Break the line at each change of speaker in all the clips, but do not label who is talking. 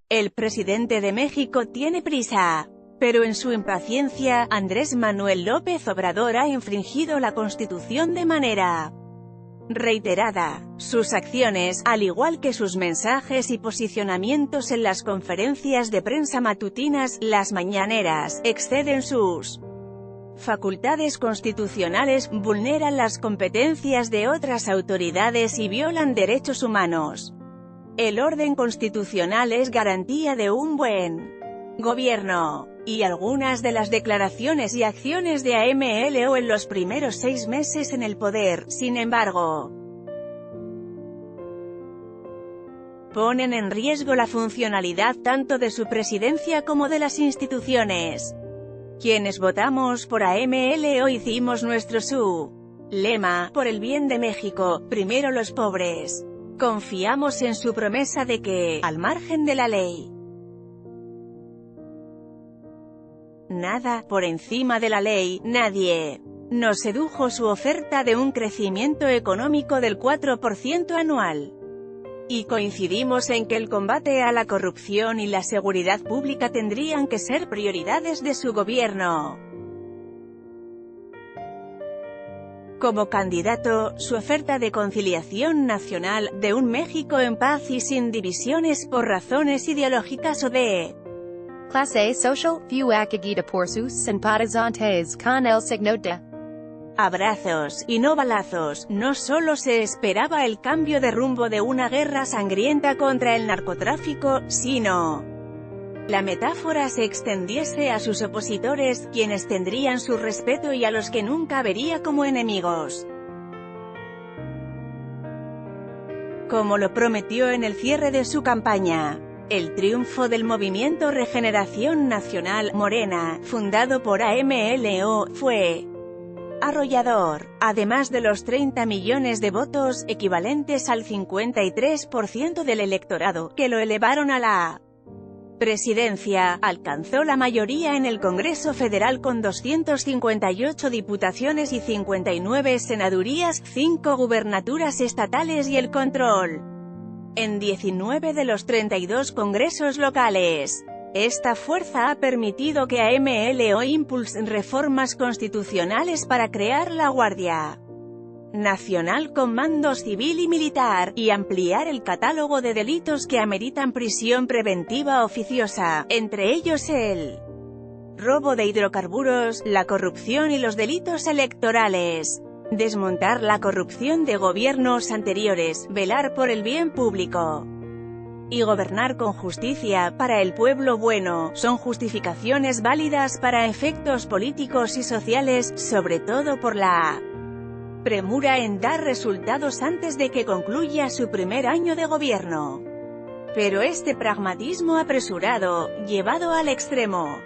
El presidente de México tiene prisa. Pero en su impaciencia, Andrés Manuel López Obrador ha infringido la Constitución de manera reiterada. Sus acciones, al igual que sus mensajes y posicionamientos en las conferencias de prensa matutinas, las mañaneras, exceden sus facultades constitucionales, vulneran las competencias de otras autoridades y violan derechos humanos. El orden constitucional es garantía de un buen gobierno. Y algunas de las declaraciones y acciones de AMLO en los primeros 6 meses en el poder, sin embargo, ponen en riesgo la funcionalidad tanto de su presidencia como de las instituciones. Quienes votamos por AMLO hicimos nuestro su lema, por el bien de México, primero los pobres. Confiamos en su promesa de que, al margen de la ley, nada, por encima de la ley, nadie. Nos sedujo su oferta de un crecimiento económico del 4% anual. Y coincidimos en que el combate a la corrupción y la seguridad pública tendrían que ser prioridades de su gobierno. Como candidato, su oferta de conciliación nacional, de un México en paz y sin divisiones por razones ideológicas o de
clase social, view acogida por sus simpatizantes con el signo de
abrazos, y no balazos. No solo se esperaba el cambio de rumbo de una guerra sangrienta contra el narcotráfico, sino la metáfora se extendiese a sus opositores, quienes tendrían su respeto y a los que nunca vería como enemigos. Como lo prometió en el cierre de su campaña. El triunfo del Movimiento Regeneración Nacional, Morena, fundado por AMLO, fue arrollador. Además de los 30 millones de votos, equivalentes al 53% del electorado, que lo elevaron a la presidencia, alcanzó la mayoría en el Congreso Federal con 258 diputaciones y 59 senadurías, 5 gubernaturas estatales y el control en 19 de los 32 congresos locales. Esta fuerza ha permitido que AMLO impulse reformas constitucionales para crear la Guardia Nacional con mando civil y militar, y ampliar el catálogo de delitos que ameritan prisión preventiva oficiosa, entre ellos el robo de hidrocarburos, la corrupción y los delitos electorales. Desmontar la corrupción de gobiernos anteriores, velar por el bien público y gobernar con justicia, para el pueblo bueno, son justificaciones válidas para efectos políticos y sociales, sobre todo por la premura en dar resultados antes de que concluya su primer año de gobierno. Pero este pragmatismo apresurado, llevado al extremo,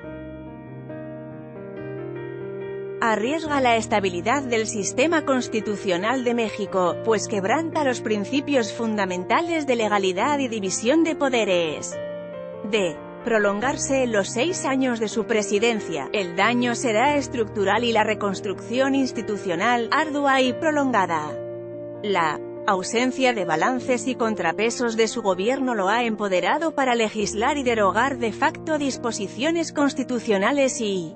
arriesga la estabilidad del sistema constitucional de México, pues quebranta los principios fundamentales de legalidad y división de poderes. De prolongarse los 6 años de su presidencia, el daño será estructural y la reconstrucción institucional, ardua y prolongada. La ausencia de balances y contrapesos de su gobierno lo ha empoderado para legislar y derogar de facto disposiciones constitucionales y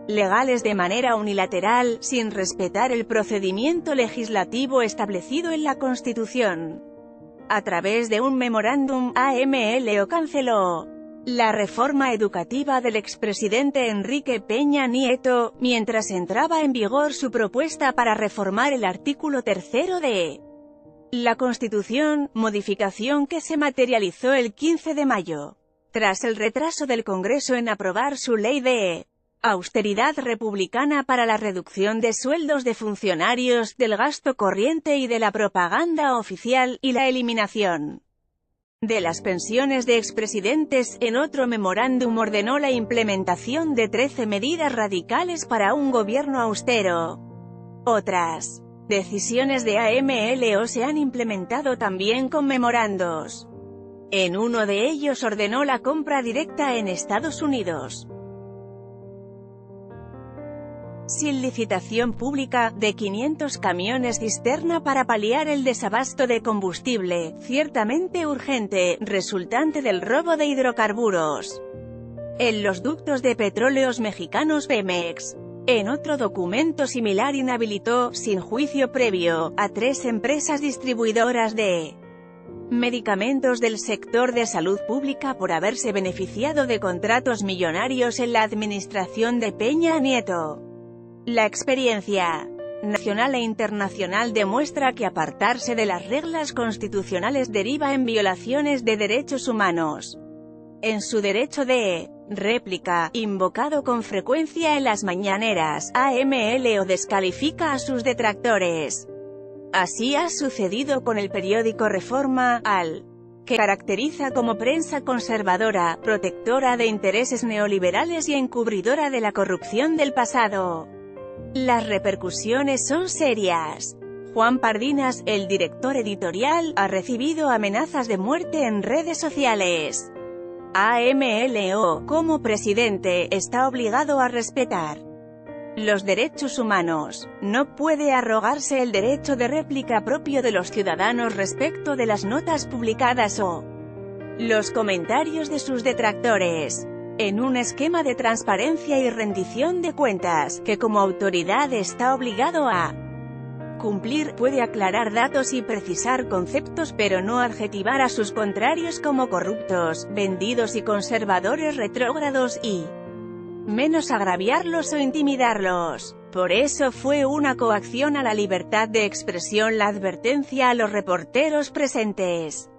legales de manera unilateral, sin respetar el procedimiento legislativo establecido en la Constitución. A través de un memorándum, AMLO canceló la reforma educativa del expresidente Enrique Peña Nieto, mientras entraba en vigor su propuesta para reformar el artículo 3 de la Constitución, modificación que se materializó el 15 de mayo. Tras el retraso del Congreso en aprobar su ley de austeridad republicana para la reducción de sueldos de funcionarios, del gasto corriente y de la propaganda oficial, y la eliminación de las pensiones de expresidentes, en otro memorándum ordenó la implementación de 13 medidas radicales para un gobierno austero. Otras decisiones de AMLO se han implementado también con memorandos. En uno de ellos ordenó la compra directa en Estados Unidos sin licitación pública, de 500 camiones cisterna para paliar el desabasto de combustible, ciertamente urgente, resultante del robo de hidrocarburos en los ductos de petróleos mexicanos Pemex. En otro documento similar inhabilitó, sin juicio previo, a 3 empresas distribuidoras de medicamentos del sector de salud pública por haberse beneficiado de contratos millonarios en la administración de Peña Nieto. La experiencia nacional e internacional demuestra que apartarse de las reglas constitucionales deriva en violaciones de derechos humanos. En su derecho de réplica, invocado con frecuencia en las mañaneras, AMLO descalifica a sus detractores. Así ha sucedido con el periódico Reforma, que caracteriza como prensa conservadora, protectora de intereses neoliberales y encubridora de la corrupción del pasado. Las repercusiones son serias. Juan Pardinas, el director editorial, ha recibido amenazas de muerte en redes sociales. AMLO, como presidente, está obligado a respetar los derechos humanos. No puede arrogarse el derecho de réplica propio de los ciudadanos respecto de las notas publicadas o los comentarios de sus detractores. En un esquema de transparencia y rendición de cuentas, que como autoridad está obligado a cumplir, puede aclarar datos y precisar conceptos pero no adjetivar a sus contrarios como corruptos, vendidos y conservadores retrógrados y menos agraviarlos o intimidarlos. Por eso fue una coacción a la libertad de expresión la advertencia a los reporteros presentes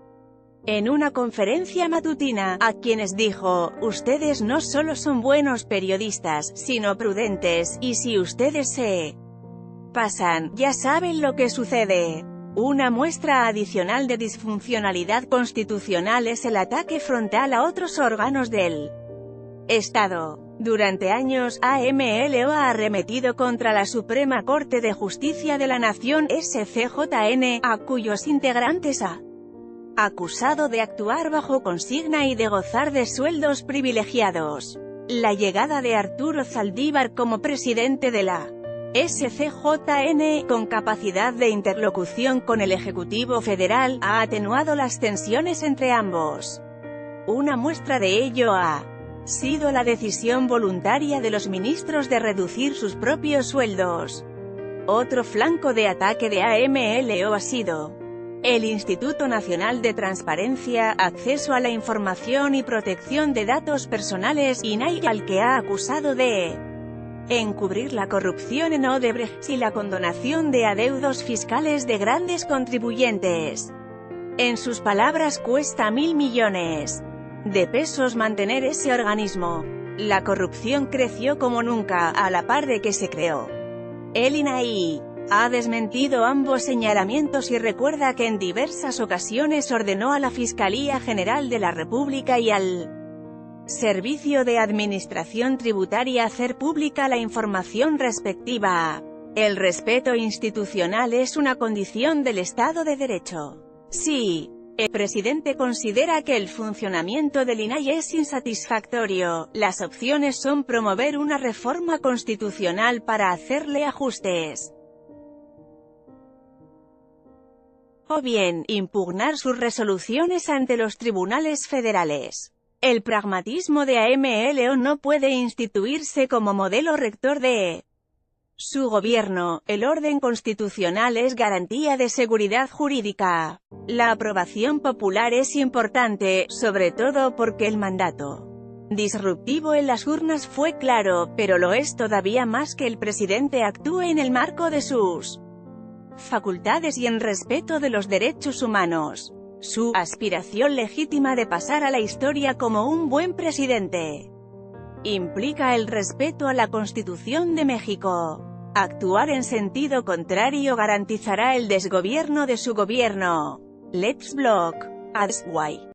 en una conferencia matutina, a quienes dijo: ustedes no solo son buenos periodistas, sino prudentes, y si ustedes se pasan, ya saben lo que sucede. Una muestra adicional de disfuncionalidad constitucional es el ataque frontal a otros órganos del Estado. Durante años, AMLO ha arremetido contra la Suprema Corte de Justicia de la Nación, SCJN, a cuyos integrantes ha acusado de actuar bajo consigna y de gozar de sueldos privilegiados. La llegada de Arturo Saldívar como presidente de la SCJN, con capacidad de interlocución con el Ejecutivo Federal, ha atenuado las tensiones entre ambos. Una muestra de ello ha sido la decisión voluntaria de los ministros de reducir sus propios sueldos. Otro flanco de ataque de AMLO ha sido el Instituto Nacional de Transparencia, Acceso a la Información y Protección de Datos Personales, INAI, al que ha acusado de encubrir la corrupción en Odebrecht y la condonación de adeudos fiscales de grandes contribuyentes. En sus palabras, cuesta 1.000 millones de pesos mantener ese organismo. La corrupción creció como nunca, a la par de que se creó. El INAI ha desmentido ambos señalamientos y recuerda que en diversas ocasiones ordenó a la Fiscalía General de la República y al Servicio de Administración Tributaria hacer pública la información respectiva. El respeto institucional es una condición del Estado de Derecho. Si el presidente considera que el funcionamiento del INAI es insatisfactorio, las opciones son promover una reforma constitucional para hacerle ajustes, o bien, impugnar sus resoluciones ante los tribunales federales. El pragmatismo de AMLO no puede instituirse como modelo rector de su gobierno. El orden constitucional es garantía de seguridad jurídica. La aprobación popular es importante, sobre todo porque el mandato disruptivo en las urnas fue claro, pero lo es todavía más que el presidente actúe en el marco de sus facultades y en respeto de los derechos humanos. Su aspiración legítima de pasar a la historia como un buen presidente implica el respeto a la Constitución de México. Actuar en sentido contrario garantizará el desgobierno de su gobierno. Let's block ads. Why?